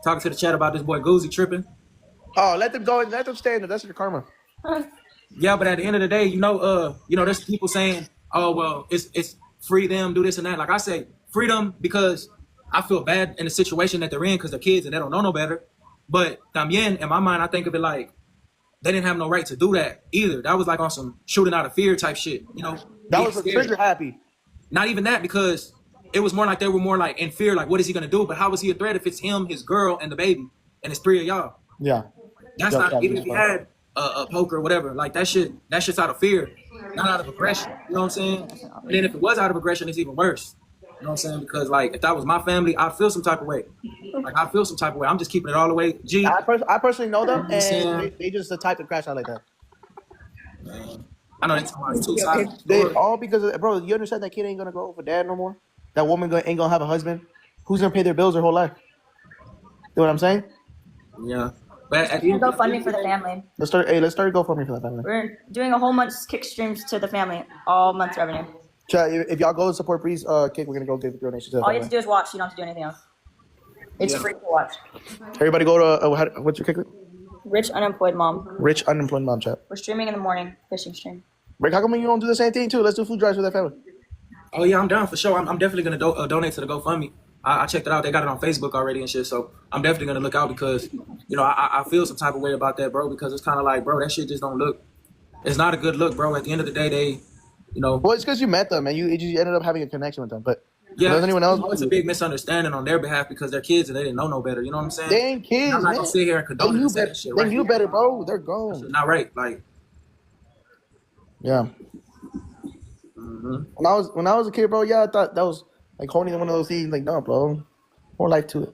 talking to the chat about this boy Goozy tripping. Oh, let them go and let them stay in there. That's your karma. Yeah, but at the end of the day, there's people saying, "Oh, well, it's free them, do this and that." Like I say, freedom because I feel bad in the situation that they're in because they're kids and they don't know no better. But también, in my mind, I think of it like they didn't have no right to do that either. That was like on some shooting out of fear type shit, That was a trigger happy. Not even that, because it was more like they were more like in fear, like what is he gonna do? But how is he a threat if it's him, his girl, and the baby, and it's three of y'all? Yeah. That's not even if he had a poker or whatever. Like that shit's out of fear, not out of aggression. You know what I'm saying? And then if it was out of aggression, it's even worse. You know what I'm saying? Because like if that was my family, I'd feel some type of way. Like I feel some type of way. I'm just keeping it all the way. G. I personally know them, and they just the type to crash out like that. I know that's two sides. They all because of, bro. You understand that kid ain't gonna go for dad no more. That woman ain't gonna have a husband. Who's gonna pay their bills their whole life? You know what I'm saying? Yeah. But at the end GoFundMe for the family. Let's start GoFundMe for the family. We're doing a whole month's kick streams to the family, all month's revenue. Chat, if y'all go and support Bree's kick, we're gonna go give donations to the All family. you have to do is watch. You don't have to do anything else. It's free to watch. Everybody go to what's your kick? Rich unemployed mom. Rich unemployed mom chat. We're streaming in the morning, fishing stream. Rick, how come you don't do the same thing too? Let's do food drives for that family. Oh yeah, I'm down for sure. I'm definitely gonna donate to the GoFundMe. I checked it out. They got it on Facebook already and shit. So I'm definitely gonna look out because I feel some type of way about that, bro. Because it's kind of like, bro, that shit just don't look. It's not a good look, bro. At the end of the day, they, Well, it's because you met them and you ended up having a connection with them. But yeah, does anyone else? It's a big misunderstanding on their behalf because they're kids and they didn't know no better. You know what I'm saying? They ain't kids. I'm not gonna sit here and condone that shit. They knew better, bro. They're gone. Not right, like. Yeah. When I was a kid, bro, yeah, I thought that was like holding one of those things. Like, no, bro, more like to it.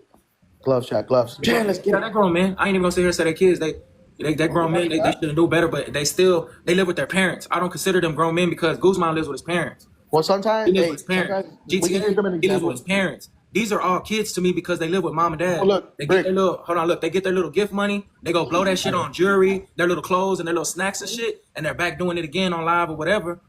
Gloves, shot, gloves. Yeah, let's get it. They're grown men. I ain't even gonna sit here and say they're kids. They grown men. They shouldn't do better, but they live with their parents. I don't consider them grown men because Guzman lives with his parents. Well, sometimes he lives with his parents. GT, he lives with his parents. These are all kids to me because they live with mom and dad. Oh, look, they get they get their little gift money. They go blow that shit on jewelry, their little clothes, and their little snacks and shit, and they're back doing it again on live or whatever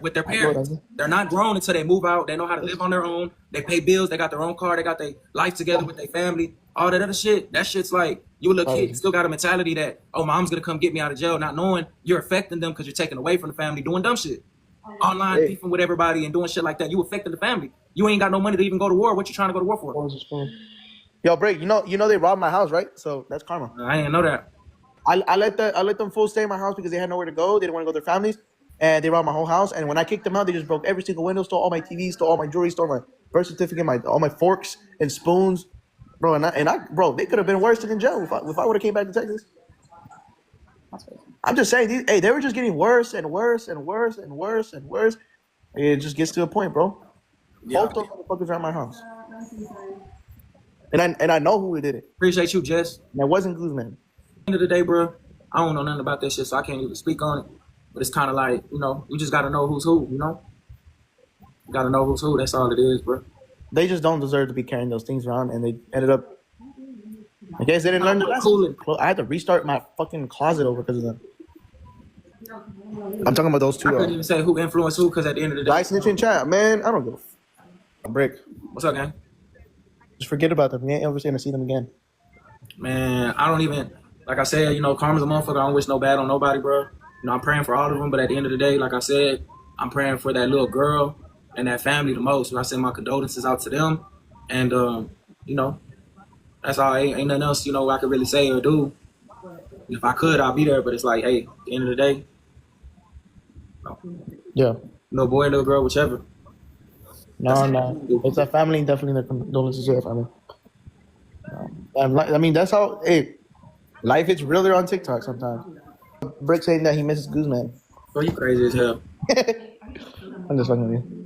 with their parents. They're not grown until they move out. They know how to live on their own. They pay bills. They got their own car. They got their life together with their family. All that other shit. That shit's like you a little kid. You still got a mentality that mom's gonna come get me out of jail, not knowing you're affecting them because you're taking away from the family, doing dumb shit. Online beefing with everybody and doing shit like that. You affecting the family. You ain't got no money to even go to war. What you trying to go to war for? Yo, break. You know they robbed my house, right? So that's karma. I didn't know that. I let them full stay in my house because they had nowhere to go. They didn't want to go to their families, and they robbed my whole house. And when I kicked them out, they just broke every single window, stole all my TVs, stole all my jewelry, stole my birth certificate, all my forks and spoons, bro. And I bro, they could have been worse than in jail if I would have came back to Texas. I'm just saying, they were just getting worse and worse and worse and worse and worse. It just gets to a point, bro. Yeah. Both those motherfuckers are at my house, and I know who did it. Appreciate you, Jess. And it wasn't Guzman. At the end of the day, bro, I don't know nothing about this shit, so I can't even speak on it. But it's kind of like, you just got to know who's who, You got to know who's who. That's all it is, bro. They just don't deserve to be carrying those things around, and they ended up. I guess they didn't learn the lesson. I had to restart my fucking closet over because of them. I'm talking about those two. I couldn't even say who influenced who because at the end of the day. I snitch in chat, man. I don't give a brick. What's up, gang? Just forget about them. You ain't ever gonna see them again. Man, I don't even, like I said, karma's a motherfucker. I don't wish no bad on nobody, bro. I'm praying for all of them, but at the end of the day, like I said, I'm praying for that little girl and that family the most. I send my condolences out to them, and that's all. Ain't nothing else, I could really say or do. If I could, I'll be there. But it's like, hey, at the end of the day, yeah, little boy, little girl, whichever. No, it's a family. Definitely the condolences to their family. I mean, that's how. Hey, life is realer on TikTok sometimes. Brick saying that he misses Guzman. Bro, you crazy as hell. I'm just fucking with you.